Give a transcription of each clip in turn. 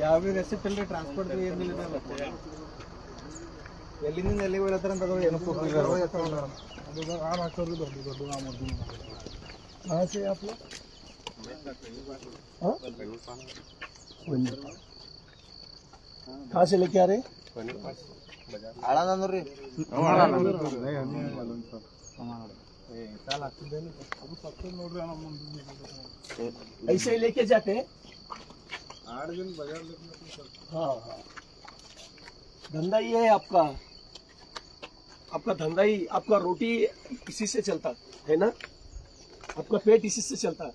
ಯಾವ ರೆಸಿಪ್ಟ್ ಇಲ್ರಿ ಟ್ರಾನ್ಸ್ಪೋರ್ಟ್ ಏನಿಲ್ಲ ಎಲ್ಲಿಂದ ಎಲ್ಲಿಗೆ ಹೇಳ್ತಾರ ಅಂತ ಏನು कहाँ से आप लोग? कहाँ से लेके आ रहे? ऐसे ही लेके जाते हैं। हाँ हाँ, धंधा ये है आपका, आपका धंधा ही, आपका रोटी इसी से चलता है ना, आपका पेट इसी से चलता है।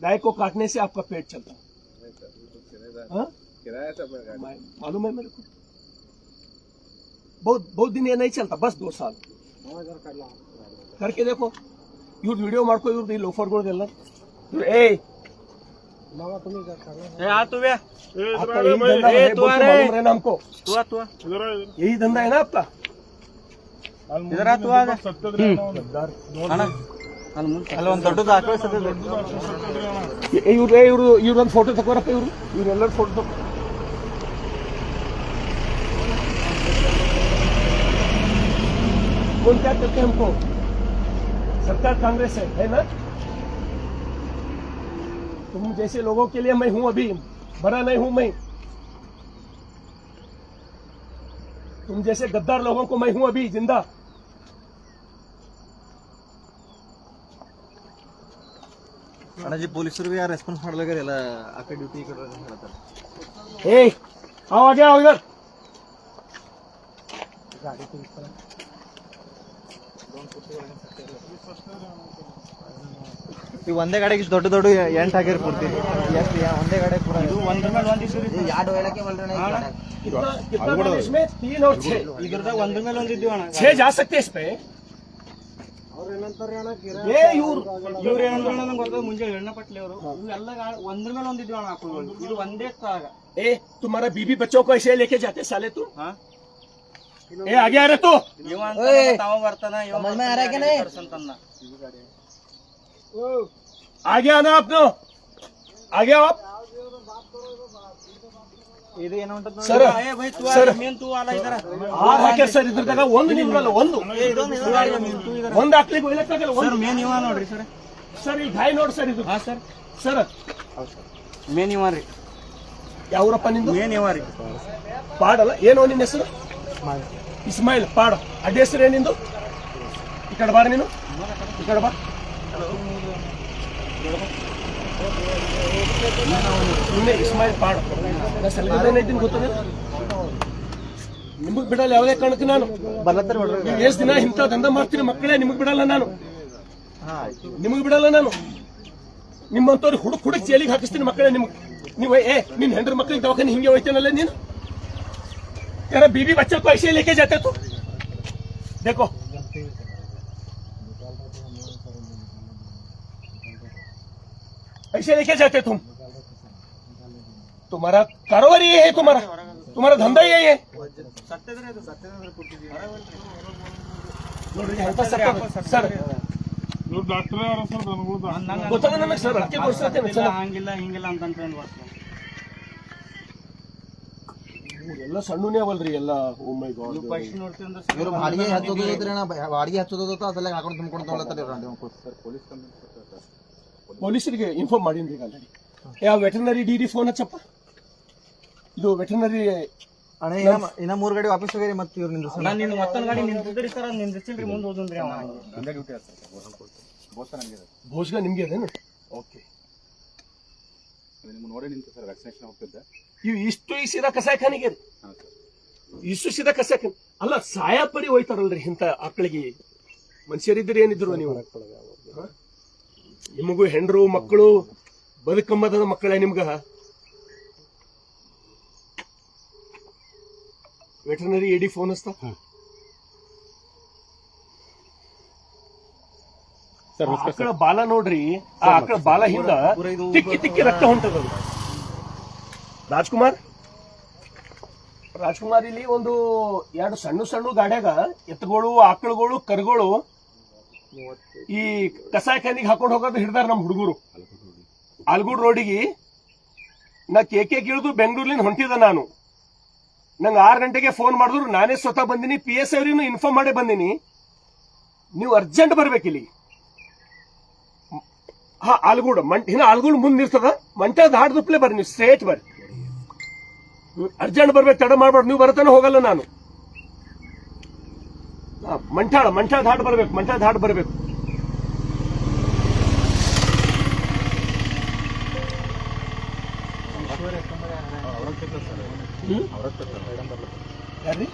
गाय को काटने से आपका पेट चलता है। मालूम है मेरे को, बहुत दिन ये नहीं चलता, बस 2 साल करके देखो। इವ್ರ ವಿಡಿಯೋ ಮಾಡ್ಕೋ, ಇವ್ರದ್ದು ಈ ಲೋಫರ್ಗಳದೆಲ್ಲ हमको यही धंधा है ना आपका? ಇವ್ರೊಂದು ಫೋಟೋ ತಗೋರಪ್ಪ, ಇವ್ರೆಲ್ಲರ ಫೋಟೋ ತಗೋ. कौन क्या करते हैं हमको? सरकार कांग्रेस है ना? तुम जैसे लोगों के लिए मैं हूं, अभी बड़ा नहीं हूं मैं। तुम जैसे गद्दार लोगों को मैं हूं अभी जिंदा। ಅಣ್ಣ ಜಿ ಪೊಲೀಸರು ಯಾರು ರೆಸ್ಪಾನ್ಸ್ ಮಾಡ್ಲಾಗ್ಯಾರ, ಎಲ್ಲ ಆ ಕಡೆ ಡ್ಯೂಟಿ ಈ ಕಡೆ ಹೇಳ್ತಾರೆ. ए आओ आगे आओ इधर। ಈಗ ಒಂದೇ ಗಾಡಿಗೆ ದೊಡ್ಡ ದೊಡ್ಡ ಎಂಟು ಹಾಕಿರ್ ಪೂರ್ತಿ ಒಂದೇ ಗಾಡಿ ಪೂರ कितना इसमें 3 और 6 ಇದ್ರದಾಗ ಒಂದ್ರ ಮೇಲೆ ಒಂದಿದ್ದೀವಿ ಅಣ್ಣ. 6 जा सकते हैं इसमें। ये ಇವ್ರು ಏನಂದ್ರೆ ನಂಗೆ ಗೊತ್ತಾಗ ಮುಂಜಾನೆ ಎಣ್ಣೆ ಪಟ್ಲಿ ಅವರು ಇವೆಲ್ಲ ಒಂದ್ರ ಮೇಲೆ ಒಂದಿದ್ದೀವಿ ಅಣ್ಣ ಹಾಕೋದು. ಇದು ಒಂದೇ ಕಾಗ. ए तुम्हारा बीबी बच्चों को ऐसे लेके जाते साले तू? ए आगे आ रहे तू? ತಾವ ಬರ್ತಾನ आगे आना आपने, आगे आओ आप। ಇದು ಏನೋ ಉಂಟದ ಸರ್ ಸರ್ ಮೇನ್ ತೂ ಅಲ್ಲ ಇದರ ಹಾಕೆ ಸರ್, ಇದ್ರದಾಗ ಒಂದು ನಿಮ್ಗಲ್ಲ, ಒಂದು ಹಾಕ್ಲಿಕ್ಕೆ ಹೋಗ್ಲಿಕ್ಕಾಗಲ್ಲ. ಸರ್ ಮೇನ್ ಇವ ನೋಡ್ರಿ ಸರ್. ಸರ್ ಈ ಗಾಯ ನೋಡಿ ಸರ್, ಇದು ಹಾ ಸರ್ ಸರ್ ಮೇನ್ ಇವ ರೀ. ಯಾವೂರಪ್ಪ ನಿಂದು? ಮೇನ್ ಇವ ರೀ. ಪಾಡಲ್ಲ, ಏನೋ ನಿನ್ನ ಹೆಸರು? ಇಸ್ಮಾಯಿಲ್ ಪಾಡ. ಅಡ್ಡ ಹೆಸರು ಏನಿಂದು? ಈ ಕಡೆ ಬಾಡ, ನೀನು ಈ ಕಡೆ ಬಾ. ಸುಮ್ಮನೆ ಇಸ್ಮಾಯಿಲ್ ಪಾಡ. ನಾ ಸಲಗೇನೈತೀನಿ ಗೊತ್ತ, ನಿಮಗ್ ಬಿಡಲ್ಲ ಯಾವುದೇ ಕಾರಣಕ್ಕೆ. ನಾನು ಎಷ್ಟು ದಿನ ಇಂಥ ದಂಧ ಮಾಡ್ತೀನಿ ಮಕ್ಕಳೇ, ನಿಮಗ್ ಬಿಡಲ್ಲ ನಾನು, ನಿಮಗ್ ಬಿಡಲ್ಲ ನಾನು. ನಿಮ್ಮಂತವ್ರಿಗೆ ಹುಡುಕ್ ಜೈಲಿಗೆ ಹಾಕಿಸ್ತೀನಿ ಮಕ್ಕಳೇ. ನೀವು ನಿನ್ ಹೆಂಡ್ರ ಮಕ್ಕಳಿಗೆ ದವಾಖಾನೆ ಹಿಂಗೆ ಹೋಯ್ತೇನಲ್ಲ ನೀನು? यार बीबी बच्चों को ऐसे लेके जाते तो देखो, ऐसे लेके जाते तुम। तुम्हारा कारोबार ये है, तुम्हारा धंधा यही है। सर ಡಾಕ್ಟರ್ ಯಾರು ಸರ್? ಗೊತ್ತಾಗ ನನಗೆ ಸರ್, ಅದಕ್ಕೆ ಗೊತ್ತಿರ್ತೇನೆ. ಹಂಗಿಲ್ಲ ಹಿಂಗಿಲ್ಲ ಅಂತ ಎಲ್ಲ ಸಣ್ಣನೇ ಅವಲ್ರಿ ಎಲ್ಲ. ಓ ಮೈ ಗಾಡ್, ಇವರು ಬಾಡಿಗೆ ಹಚ್ಚೋದ್ರಿ ಅಣ್ಣ, ಬಾಡಿಗೆ ಹಚ್ಚೋದ ಅದೆಲ್ಲ ಹಾಕೊಂಡು ತುಂಬಿಕೊಂಡು ತೊಗೊಳತ್ತಾರೆ. ಪೊಲೀಸರಿಗೆ ಇನ್ಫಾರ್ಮ್ ಮಾಡೀನಿ ಈಗ ಆಲ್ರೆಡಿ. ಯಾವ ವೆಟರ್ನರಿ ಡಿ ಫೋನ್ ಹಚ್ಚಪ್ಪ. ಇದು ವೆಟರ್ನರಿ ಅಣ್ಣ ಇನ್ನ 3 ಗಾಡಿ ವಾಪಸ್ ಹೋಗ್ಯಾರಿ. ಮತ್ತೆ ಇವ್ರು ನಿಂದ್ರಿಸ ನಿನ್ನ ಮತ್ತೊಂದು ಗಾಡಿ ನಿಂತಿದ್ರಿ ಸರ್, ನಿಂದ್ರಿಸಿಲ್ರಿ ಮುಂದೆ ಹೋದ್ರಿ ಅವ. ಭೋಜ್ಗ ನಿಮ್ಗೆ ಅದೇನು? ಓಕೆ, ನೋಡಿ ನಿಂತು ಸರ್ ವ್ಯಾಕ್ಸಿನೇಷನ್ ಹೋಗ್ತಿದ್ದೆ. ಇವು ಇಷ್ಟು ಈ ಸೀದಾ ಕಸಾಯಖಾನಿಗೆ ರೀ, ಇಷ್ಟು ಸೀದಾ ಕಸಾಯಖಾನೆ ಅಲ್ಲ, ಸಾಯ ಪರಿ ಹೋಯ್ತಾರಲ್ರಿ ಇಂಥ ಆಕಳಿಗೆ. ಮನುಷ್ಯರಿದ್ರೆ ಏನಿದ್ರು ನೀವು? ನಿಮಗೂ ಹೆಂಡ್ರು ಮಕ್ಕಳು ಬದುಕಂಬದ ಮಕ್ಕಳೇ ನಿಮ್ಗ. ವೆಟರ್ನರಿ ಎಡಿ ಫೋನ್ ಹಚ್ತಾ ಆಕಳ ಬಾಲ ನೋಡ್ರಿ, ಆ ಆಕಳ ಬಾಲ ಹಿಂದ ತಿಕ್ಕಿ ತಿಕ್ಕಿ ರಕ್ತ ಹೊಂಟದ. ರಾಜ್ಕುಮಾರ್ ರಾಜ್ಕುಮಾರ್ ಇಲ್ಲಿ ಒಂದು 2 ಸಣ್ಣ ಸಣ್ಣ ಗಾಡ್ಯಾಗ ಎತ್ತುಗಳು ಆಕಳುಗಳು ಕರುಗಳು ಈ ಕಸಾಯಖಾನಿಗೆ ಹಾಕೊಂಡು ಹೋಗೋದು ಹಿಡ್ದಾರ ನಮ್ಮ ಹುಡುಗರು. ಆಲ್ಗೂಡ್ ರೋಡಿಗೆ ನಾ ಕೇಕೆ ಇಳಿದು ಬೆಂಗಳೂರಿನಿಂದ ಹೊಂಟಿದ. ನಾನು ನಂಗೆ 6 ಗಂಟೆಗೆ ಫೋನ್ ಮಾಡಿದ್ರು, ನಾನೇ ಸ್ವತಃ ಬಂದಿನಿ. PSI ಅವ್ರಿಗೂ ಇನ್ಫಾರ್ಮ್ ಮಾಡೇ ಬಂದಿನಿ. ನೀವು ಅರ್ಜೆಂಟ್ ಬರ್ಬೇಕಿಲ್ಲಿ. ಹಾ, ಆಲ್ಗೂಡ್ ಆಲ್ಗೂಡ್ ಮುಂದೆ ಇರ್ತದ. ಮಂಟ ದಾಟದಪ್ಲೆ ಬರ್ರಿ, ನೀವು ಸ್ಟ್ರೇಟ್ ಬರ್ರಿ. ಅರ್ಜೆಂಟ್ ಬರ್ಬೇಕು, ತಡ ಮಾಡ್ಬಾರ್ದು. ನೀವು ಬರತಾನೆ ಹೋಗಲ್ಲ ನಾನು. ಮಂಠಾಳ ದಾಟ್ ಬರ್ಬೇಕು, ಮಂಠಾಳ ದಾಟ್ ಬರ್ಬೇಕು. ಯಾರ್ರಿ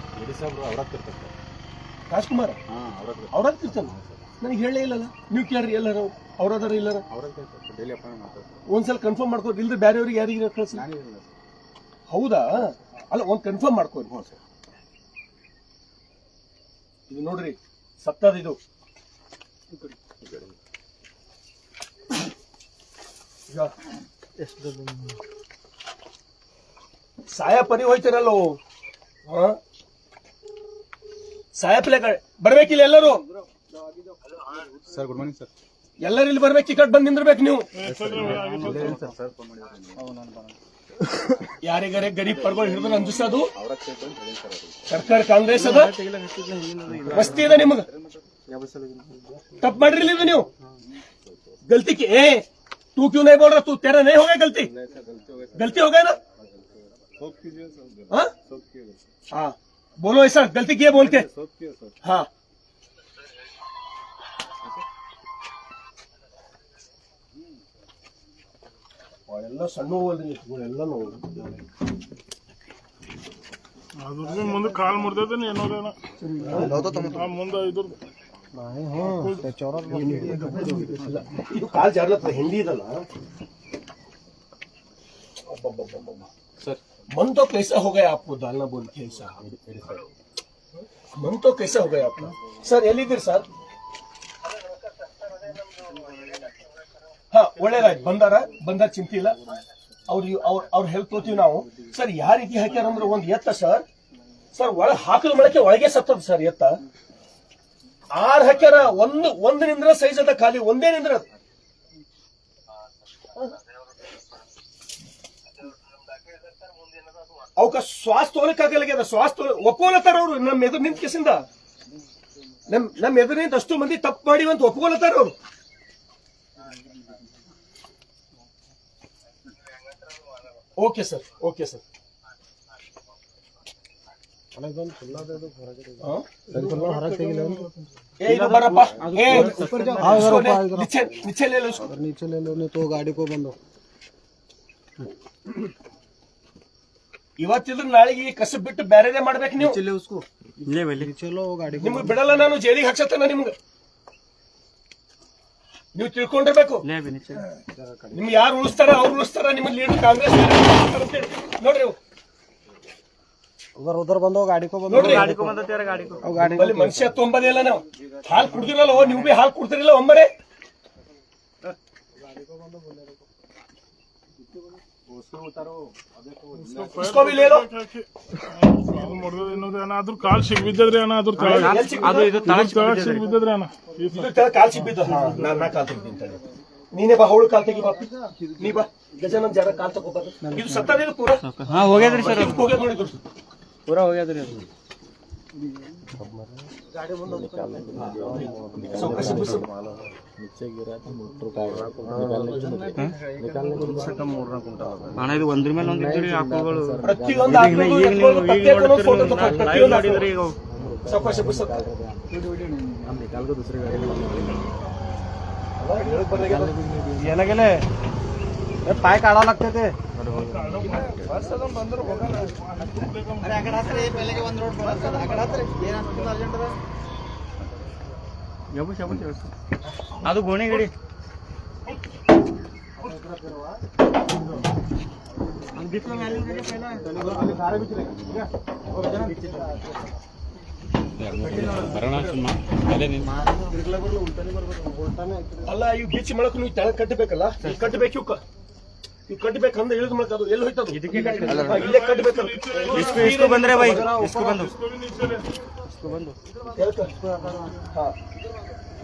ರಾಜ್ಕುಮಾರ್ ಅವ್ರಾಗ್ತಿರ್ತಾನ. ನನಗೆ ಹೇಳೇ ಇಲ್ಲಲ್ಲ. ನೀವು ಕೇಳ್ರಿ ಎಲ್ಲಾರ ಅವ್ರದಾರ ಇಲ್ಲಾರ ಒಂದ್ಸಲ ಕನ್ಫರ್ಮ್ ಮಾಡ್ಕೋರಿ. ಇಲ್ರಿ ಬೇರೆಯವ್ರಿಗೆ ಯಾರಿಗೆ ಕಳ್ಸಿ. ಹೌದಾ? ಅಲ್ಲ, ಒಂದ್ ಕನ್ಫರ್ಮ್ ಮಾಡ್ಕೋರಿ. ಇದು ನೋಡ್ರಿ, ಸತ್ತದ ಇದು. ಸಾಯ ಪರಿ ಹೋಯ್ತಾರಲ್ಲೋ. ಸಾಯಪ್ಲೆ ಬರ್ಬೇಕಿಲ್ಲ ಎಲ್ಲರೂ. Sir good morning sir. ಎಲ್ಲರೂ ಇಲ್ಲಿ ಬರ್ಬೇಕು. ಈ ಕಡೆ ಬಂದ್ ನಿಂದಿರ್ಬೇಕು ನೀವು. ಯಾರಿಗಾರೆ ಗರೀಬ್ ಪರ್ಗಳು ಹಿಡಿದು ಅಂಜಿಸೋದು ಸರ್ಕಾರ ಕಾಂಗ್ರೆಸ್ ಅದ, ಮಸ್ತಿ ಅದ ನಿಮಗ. ತಪ್ಪು ಮಾಡ್ರಿ ಇದು ನೀವು. गलती की तू क्यों नहीं बोल रहा? तू तेरा नहीं होगा गलती हो गया ना? हाँ बोलो ऐसा, गलती किया बोल के. हाँ ಎಲ್ಲ ಸಣ್ಣ ಎಲ್ಲ ಅದ್ರ ಮುಂದೆ ಕಾಲ್ ಮುರಿದ ಏನೋದೇನ ಮುಂದೆ ಇದ್ರದ್ದು ಇದು ಕಾಲ್ ಜಾರ್ಲತ್ತ ಹಿಂದಿ ಇದಲ್ಲ सर. मन तो कैसा हो गया आपको डालना बोल के ऐसा? मन तो कैसा हो गया आपका सर? ಎಲ್ಲಿದ್ದೀರಿ ಸರ್? ಹಾ, ಒಳ್ಳೇದಾಯ್ತು. ಬಂದಾರ ಚಿಂತೆ ಇಲ್ಲ. ಅವ್ರ ಹೆಲ್ಪ್ ತೋತೀವಿ ನಾವು. ಸರ್ ಯಾವ ರೀತಿ ಹಾಕ್ಯಾರ ಅಂದ್ರೆ ಒಂದ್ ಎತ್ತ ಸರ್ ಒಳಗೆ ಹಾಕಲು ಮಾಡಕ್ಕೆ ಒಳಗೆ ಸತ್ತದ ಸರ್ ಎತ್ತ. 6 ಹಾಕ್ಯಾರ. ಒಂದು ನಿಂದ್ರ ಸೈಜ್ ಅದ, ಖಾಲಿ ಒಂದೇ ನಿಂದ್ರ. ಅವಕ್ಕ ಶ್ವಾಸ ತೋಲಕ್ಕಾಗಲ್ಲಾಗ್ಯದ. ಒಪ್ಕೊಳತ್ತಾರ ಅವ್ರು. ನಮ್ಮ ಎದುರು ನಿಂತ ಕೇಸಿಂದ ನಮ್ಮ ಎದುರು ನಿಂತ ಅಷ್ಟು ಮಂದಿ ತಪ್ಪು ಮಾಡಿವಿ ಅಂತ ಒಪ್ಕೊಳತ್ತಾರ ಅವ್ರು. Okay sir, okay sir. बरप्पा नीचे ले लो उसको. नीचे ले लो, नहीं तो गाड़ी को बंद हो. ಇವತ್ತಿದ್ರೆ ನಾಳೆಗೆ ಕಸಬ್ ಬಿಟ್ಟು ಬೇರೆದೇ ಮಾಡ್ಬೇಕು ನೀವು. ನಿಮ್ಗೆ ಬಿಡಲ್ಲ ನಾನು. ಜೈಲಿಗೆ ಹಾಕ್ಸತ್ತೇನ ನಿಮ್ಗೆ. ನೀವು ತಿಳ್ಕೊಂಡಿರ್ಬೇಕು. ನಿಮ್ಗೆ ಯಾರು ಉಳಿಸ್ತಾರ ಅವ್ರು ಉಳಿಸ್ತಾರ. ನಿಮ್ಮ ಲೀಡರ್ ಕಾಂಗ್ರೆಸ್ ನೋಡ್ರಿ. उधर बंद हो, गाड़ी को बंद ನೋಡ್ರಿ, गाड़ी ಅಲ್ಲಿ ಮನುಷ್ಯ ತೊಂಬದೇ ಇಲ್ಲ. ನಾವು ಹಾಲು ಕುಡ್ದಿರಲ್ಲ. ನೀವು ಬಿ ಹಾಲು ಕುಡ್ತಿರಿಲ್ಲ ಒಮ್ಮರೆ. ಅದ್ರ ಕಾಲ್ ಸಿಗ್ಬಿದ್ದದ್ರಿ ಅಣ್ಣ. ಅದ್ರ ಕಾಲ್ ಸಿಗ್ಬಿದ್ದದ್ರಿ ಅಣ್ಣ. ಕಾಲ್ ಸಿಗ್ಬಿದ್ದು. ನಾ ಕಾಲ್ ತೆಗ್ದಿನಿ. ನೀನೇ ಬಾ, ಅವಳು ಕಾಲ್ ತೆಗಿ ಬಾ. ನೀ ಬಾ, ಗಜಾನನ್ ಜಾಗ ಕಾಲ್ ತಗೋಬಾರ್ದು. ಇದು ಸತ್ತದ ಪೂರ ಹೋಗ್ಯದ್ರಿ ಸರ್. ಹೋಗ್ಯದ ನೋಡಿದ್ರು पूरा हो गया तेरे ಅಣ್ಣ. ಇದು ಒಂದ್ರ ಮೇಲೆ ಒಂದು ಇದ್ರಿ ಹಾಕೋಗಳು ಏನಾಗಲೇ पाय काढावं लागते ते. ಅದು ಗೋಣಿ ಗಡಿ ಅಲ್ಲ. ಇವು ಬೀಚ್ ಮಾಡಕ್ ನೀವು ತೆಳಗ್ ಕಟ್ಟಬೇಕಲ್ಲ, ಕಟ್ಟಬೇಕು. ಇವ್ ಕಟ್ಟಬೇಕಂದ್ರೆ ಇಳಿದ ಮೂಲಕ ಅದು ಎಲ್ಲಿ ಹೋಯ್ತದು ಇಲ್ಲೇ ಕಟ್ಟಬೇಕಲ್ಲ इसको बंद रहे भाई इसको बंद हाँ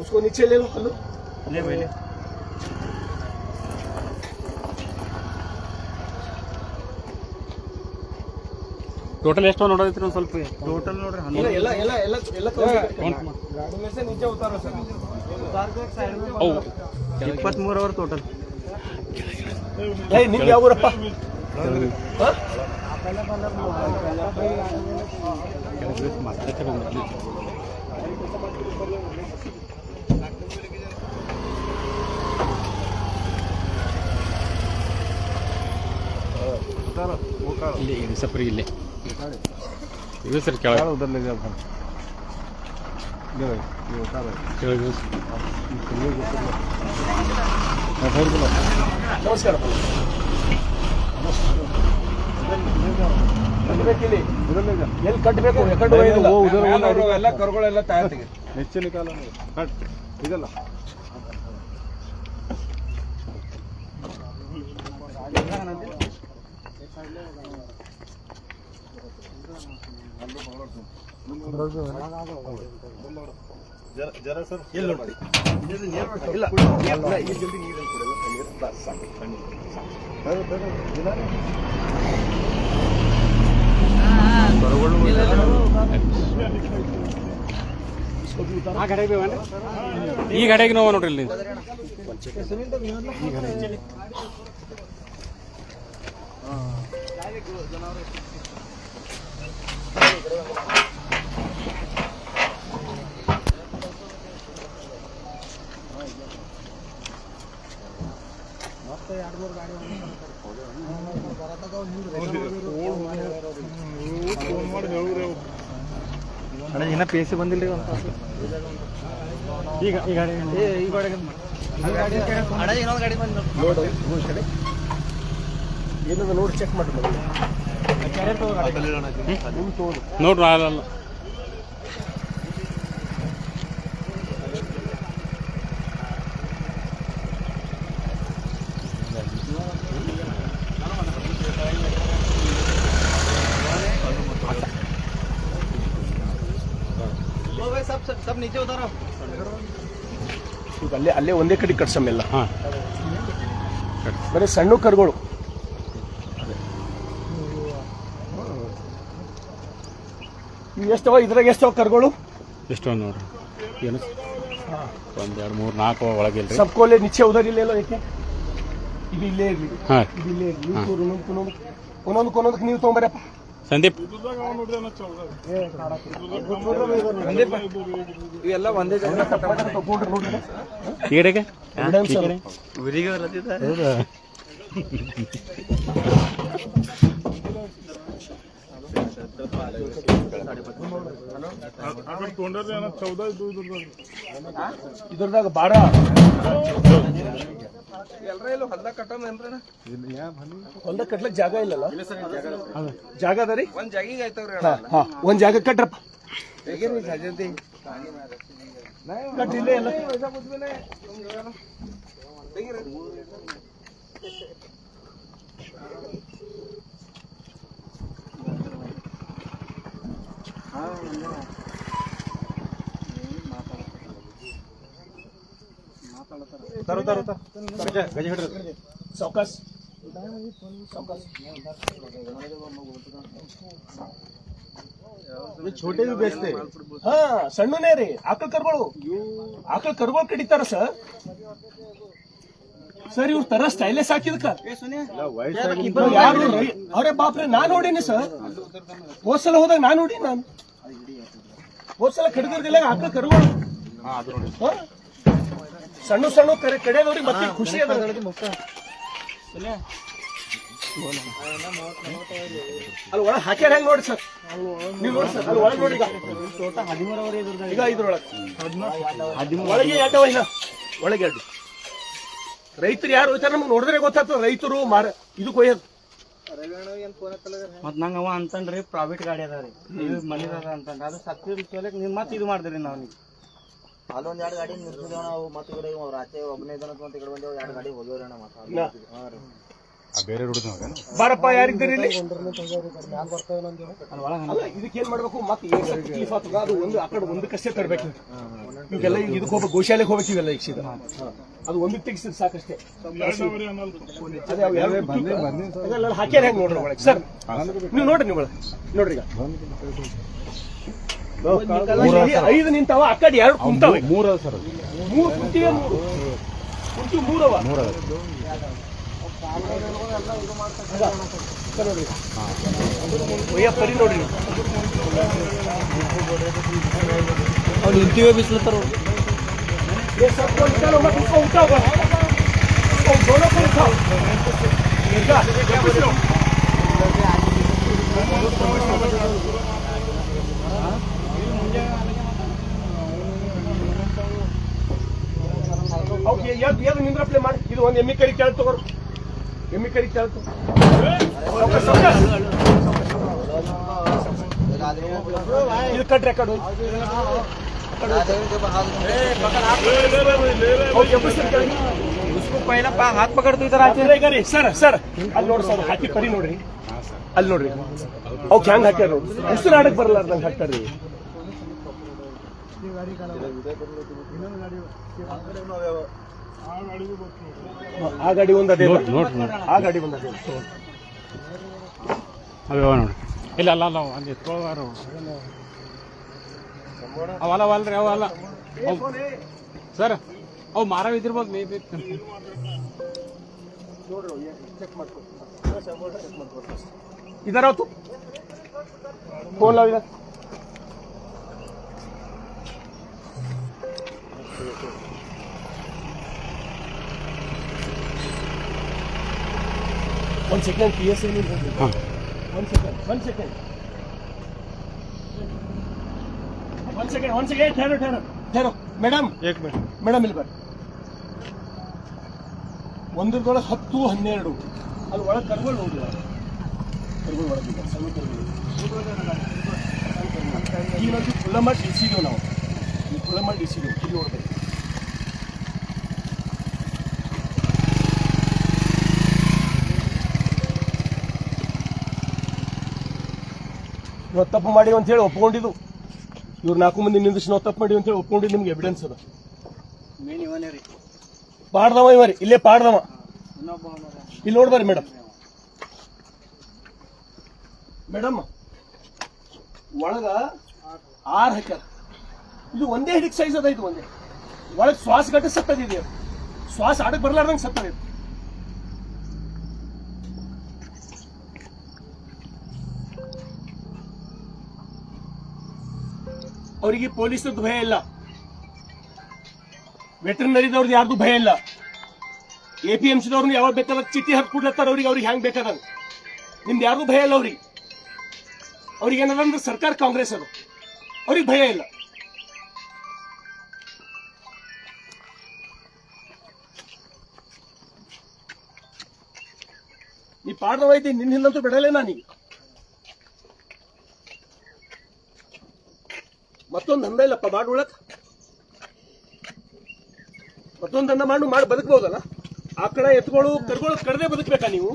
उसको नीचे ले लो कल्लू ले भाई ले ಟೋಟಲ್ ಎಷ್ಟು ನೋಡೋದೈತ್ರಿ ಒಂದು ಸ್ವಲ್ಪ टोटल ನೋಡ್ರಿ ಇಲ್ಲ ಎಲ್ಲ ಎಲ್ಲ ಎಲ್ಲ ಎಲ್ಲ गाड़ी में से नीचे उतारो सर उतार के एक साइड में 23 और टोटल ಏಯ್ ನಿಮ್ಗೆ ಯಾವ ಊರಪ್ಪ ಹಾ? ಇಲ್ಲಿ ಇದು ಸಪ್ರಿ ಇಲ್ಲೇ ಇದು ಸರ್ ಕೆಳಗೆ ಕೆಳಗೆ ನಮಸ್ಕಾರ ಕಟ್ಟಬೇಕಿಲ್ಲಿ ಎಲ್ಲಿ ಕಟ್ಟಬೇಕು ಎಕಡೆ ಎಲ್ಲ ಕರುಗಳೆಲ್ಲ ತಯಾರಿ ಹೆಚ್ಚಿನ ಕಾಲ ಇದಲ್ಲ ಈ ಗಾಡಿಯಾಗ ನೋವು ನೋಡ್ರಿ ಇಲ್ಲಿ ಫೋನ್ ಮಾಡಿ ಹೇಳಿದ್ರೆ ಅಣ್ಣ ಇನ್ನ ಪಿ ಎಸ್ ಸಿ ಬಂದಿಲ್ಲ ರೀ ಈಗ ಈ ಗಾಡಿ ಈ ಗಾಡಿ ಅಣ್ಣ ಇನ್ನೊಂದು ಗಾಡಿ ಬಂದು ನೋಡು ಈ ಕಡೆ ಏನದ ನೋಡಿ ಚೆಕ್ ಮಾಡಿ ನಿಮ್ಗೆ ತೋದು ನೋಡ್ರಿ ಅಲ್ಲ सब नीचे उतारो ಈಗ ಅಲ್ಲೇ ಅಲ್ಲೇ ಒಂದೇ ಕಡೆ ಕಟ್ಸಮ್ಮೆಲ್ಲ ಹಾಂ ಬರೀ ಸಣ್ಣ ಕರುಗಳು ಇವು ಎಷ್ಟವ ಇದ್ರಾಗ ಎಷ್ಟವ ಕರುಗಳು ಎಷ್ಟೊಂದು ನೋಡ್ರಿ ಏನು ಒಂದು 2 3 4 ಒಳಗಿಲ್ರಿ ಸಬ್ಕೋಲೆ ನಿಚ್ಚೆ ಉದರಿಲ್ಲೇಲೋ ಏಕೆ ಇದು ಇಲ್ಲೇ ಇರಲಿ ಹಾಂ ಇದು ಇಲ್ಲೇ ಇರಲಿ ಒಂದೊಂದಕ್ಕೆ ನೀವು ತೊಗೊಂಬರಪ್ಪ ಸಂದೀಪ್ ಇವೆಲ್ಲ ಒಂದೇ ತಗೊಂಡ್ರೆ ನೋಡ್ರಿ ಈ ಕಡೆಗೆ ಎವಿಡೆನ್ಸ್ ಅದು. ಊರಿಗೆ ಬರತ್ತಿದ್ದ ತೊಗೊಂಡ್ರೆ 14 ಇದು ಇದ್ರದಾಗ ಬಾಡ ಎಲ್ಲರೂ ಹೊಲ್ದಾಗ ಕಟ್ಟಮೇನ್ರಿ ಹೊಲ್ದಾಗ ಕಟ್ಲಕ್ ಜಾಗ ಇಲ್ಲಲ್ಲ ಜಾಗ ಅದ ರೀ ಒಂದ್ ಜಾಗಿಗೆ ಆಯ್ತವ್ರಿ ಹಾ ಒಂದ್ ಜಾಗ ಕಟ್ರಪ್ಪ ಹೇಗಿರಿ ಸಜ್ಜಂತಿ ಕಟ್ ಇಲ್ಲೇ ಎಲ್ಲ ತರು ತರು ಗಜ ಹಿಡ್ರಿ ಸಾವಕಾಶ छोटे भी बेचते ಹಾ ಸಣ್ಣನೇ ರೀ ಆಕಳ ಕರುಗಳು ಕಡಿತಾರ ಸರ್ ಇವ್ರು ತರ ಸ್ಟೈಲೆಸ್ ಹಾಕಿದಕ್ಕ ಯಾರು ಅವರೇ ಬಾಪ್ರೆ ನಾನ್ ನೋಡೀನಿ ಸರ್ ಹೋದ್ಸಲ ಹೋದಾಗ ನಾನ್ ನೋಡಿ ಹೋದ್ಸಲ ಕಡಿದಿರ್ದಿಲ್ಲ ಆಕಳ ಕರುಗಳು ಹಾ? ಸಣ್ಣ ಕಡೆಯದವ್ರಿಗೆ ಮತ್ತೆ ಖುಷಿ ಅದ ಅಲ್ಲಿ ಒಳಗೆ ಹಾಕ್ಯಾರ ಹೆಂಗ್ ನೋಡಿ ಸರ್ ನೀವು ನೋಡಿ ಸರ್ ಅಲ್ಲಿ ಒಳಗೆ ನೋಡಿ ಈಗ ಇದ್ರೊಳಗೆ ಒಳಗೆ ಎರಡವ ಇಲ್ಲ ಒಳಗೆ ಎರಡು ರೈತರು ಯಾರು ಹೋಯ್ತಾರ ನಮ್ಗೆ ನೋಡಿದ್ರೆ ಗೊತ್ತಾಗ್ತದ ರೈತರು ಇದಕ್ಕೆ ಹೋಯ್ಯದು ಮತ್ ನಂಗ ಅವ ಅಂತನ್ರಿ ಪ್ರೈವೇಟ್ ಗಾಡಿ ಅದಾವ್ರಿ ಇದು ಮನಿದ ಅಂತಂದ್ರೆ ಅದು ಸಕ್ತಿ ಸೋಲಕ್ ನೀವ್ ಮತ್ ಇದು ಮಾಡಿದ್ರಿ ನಾವು ಅಲ್ಲೊಂದ್ 2 ಗಾಡಿ ನಿಲ್ಸಿದೇವ್ ನಾವು ಮತ್ತೆ ಈ ಕಡೆ ರಾತ್ರಿ ಒಬ್ಬನೇ ಇದ್ದಾನ ಅಂತ ಈ ಕಡೆ ಬಂದೇವ್ 2 ಗಾಡಿ ಹೋಗ್ಯಾವ್ರಿ ಅಣ್ಣ ಮತ್ತೆ ಬೇರೆ ರೋಡ್ ಬಾರಪ್ಪ ಯಾರಿದ್ದೀರಿ ಇಲ್ಲಿ ಅಲ್ಲ ಇದಕ್ಕೇನ್ ಮಾಡ್ಬೇಕು ಮತ್ತೆ ಅದು ಒಂದು ಆ ಕಡೆ ಒಂದಕ್ಕಷ್ಟೇ ತರಬೇಕು ಈಗೆಲ್ಲ ಇದಕ್ಕೆ ಹೋಗ್ಬೇಕು ಗೋಶಾಲೆಗೆ ಹೋಗ್ಬೇಕು ಇವೆಲ್ಲ ಈಗ ಸೀದಾ. ಅದು ಒಂದಕ್ಕೆ ತೆಗಿಸಿದ್ರೆ ಸಾಕಷ್ಟೇ ಅದೇ ಅವು ಎರಡು ಅದೆಲ್ಲ ಹಾಕ್ಯಾರ ಹೆಂಗ್ ನೋಡ್ರಿ ಒಳಗೆ ಸರ್ ನೀವು ನೋಡ್ರಿ ನೀವು ಒಳಗೆ ನೋಡ್ರಿ ಈಗ 5 ನಿಂತಾವ ಆ ಕಡೆ 2 ಕುಂತಾವೆ 3 ಸರ್ 3 ಕುಂತಿವೆ 3 ಮೂರವ ನೋಡ್ರಿ ಒಯ್ಯ ಪರಿ ನೋಡ್ರಿ ಅವ್ರು ನಿಂತಿವೆ ಬಿಸ್ಲತ್ತಾರ ये सब को निकालो मत उसको उठाओ बस उसको दोनों को उठाओ मिर्जा ಓಕೆ ಯಾರು ನಿಂದ್ರ ಪ್ಲೇ ಮಾಡಿ ಇದು ಒಂದು ಎಮ್ಮಿ ಕರಿ ಕೇಳ್ತು ತಗೋರು ಎಮ್ಮಿ ಕರಿ ಕೇಳ್ತು ಇದು ಕಟ್ ರೆಕಾರ್ಡ್ उसको पहला हाथ पकड़ते इधर ಸರ್ ಸರ್ ಅಲ್ಲಿ ನೋಡ್ರಿ ಸರ್ ಹಾಕಿ ಪರಿ ನೋಡ್ರಿ ಅಲ್ಲಿ ನೋಡ್ರಿ ಅವ್ಕೆ ಹೆಂಗ್ ಹಾಕ್ಯಾರ ನೋಡ್ರಿ ಉಸಿರು ಆಡಕ್ ಬರಲಾರ್ದಂಗ್ ಹಾಕ್ತಾರ್ರಿ ಆ ಗಾಡಿ ಒಂದ್ ಅದೇ ಆ ಗಾಡಿ ಒಂದ್ ಅದೇ ಅವೇ ನೋಡಿ ಇಲ್ಲ ಅಲ್ಲ ಅಲ್ಲ ಅಲ್ಲಿ ಎತ್ಕೊಳ್ಳೋರು ಅವಲ್ಲ ಅವಲ್ರಿ ಅವಲ್ಲ ಸರ್ ಅವು ಮಾರವ್ ಇದಿರ್ಬೋದು ಮೇ ಬಿ इधर आओ तू फोन लाओ इधर वन सेकंड पीएसए नहीं हाँ 1 सेकंड ठहरो मैडम 1 मिनट ಮೇಡಮ್ ಇಲ್ಲಿ ಬರ್ರಿ ಒಂದರದೊಳಗೆ 10 12 ಅಲ್ಲಿ ಒಳಗೆ ಕರ್ಗಳು ನೋಡಿ ಕರ್ಗಳು ಒಳಗಿದ್ದಾರೆ ಸಣ್ಣ ಕರ್ಗಳು ಈಗ ನಾವು ಕುಳ್ಳಮ್ಮ ಇಳಿಸಿದೆವು ನಾವು ಈ ಕುಳ್ಳಮ್ಮ ಇಳಿಸಿದೆವು ಇಲ್ಲಿ ನೋಡ್ಬೇಕು ನಾವು ತಪ್ಪು ಮಾಡಿ ಅಂತ ಹೇಳಿ ಒಪ್ಕೊಂಡಿದ್ದು ಇವ್ರು 4 ಮಂದಿ ನಿಂದಿಸಿ ನಾವು ತಪ್ಪು ಮಾಡಿ ಅಂತ ಹೇಳಿ ಒಪ್ಕೊಂಡಿದ್ದು ನಿಮ್ಗೆ ಎವಿಡೆನ್ಸ್ ಅದ ಪಾಡ್ದವ ಇವರಿ ಇಲ್ಲೇ ಪಾಡ್ದವ ಇಲ್ಲಿ ನೋಡ್ಬಾರಿ ಮೇಡಮ್ ಮೇಡಮ್ ಒಳಗ 6 ಹಾಕ್ಯಾರ ಇದು ಒಂದೇ ಹಿಡಿಕ್ ಸೈಜ್ ಅದ ಇದು ಒಂದೇ ಒಳಗೆ ಶ್ವಾಸ ಗಟ್ಟ ಸತ್ತದಿದೆ ಶ್ವಾಸ ಆಡಕ್ ಬರ್ಲಾರ್ದಂಗೆ ಸತ್ತದ ಅವರಿಗೆ ಪೊಲೀಸರದ್ದು ಭಯ ಇಲ್ಲ ವೆಟರ್ನರಿದವ್ರದ್ದು ಯಾರ್ದು ಭಯ ಇಲ್ಲ ಎಪಿಎಂಸಿದವ್ರನ್ನ ಯಾವಾಗ ಬೇಕಾದಾಗ ಚಿಟ್ಟಿ ಹತ್ತು ಕೊಡ್ಲತ್ತಾರ ಅವ್ರಿಗೆ ಹೆಂಗ್ ಬೇಕಾದಾಗ ನಿಮ್ದು ಯಾರ್ದು ಭಯ ಇಲ್ಲ ಅವ್ರಿಗೆ ಏನದಂದ್ರೆ ಸರ್ಕಾರ ಕಾಂಗ್ರೆಸ್ ಅದು ಅವ್ರಿಗೆ ಭಯ ಇಲ್ಲ ನೀ ಪಾಡ್ದವ ಐತಿ ನಿನ್ನ ಹಿಂದಂತೂ ಬಿಡಲೇ ನಾನೀಗ ಮತ್ತೊಂದು ದಂಧ ಇಲ್ಲಪ್ಪ ಮಾಡುಳಕ್ ಮತ್ತೊಂದು ದಂಧ ಮಾಡಿ ಬದುಕಬಹುದಲ್ಲ ಆ ಕಡೆ ಎತ್ಗಳು ಕರ್ಗಳು ಕಡದೆ ಬದುಕಬೇಕಾ ನೀವು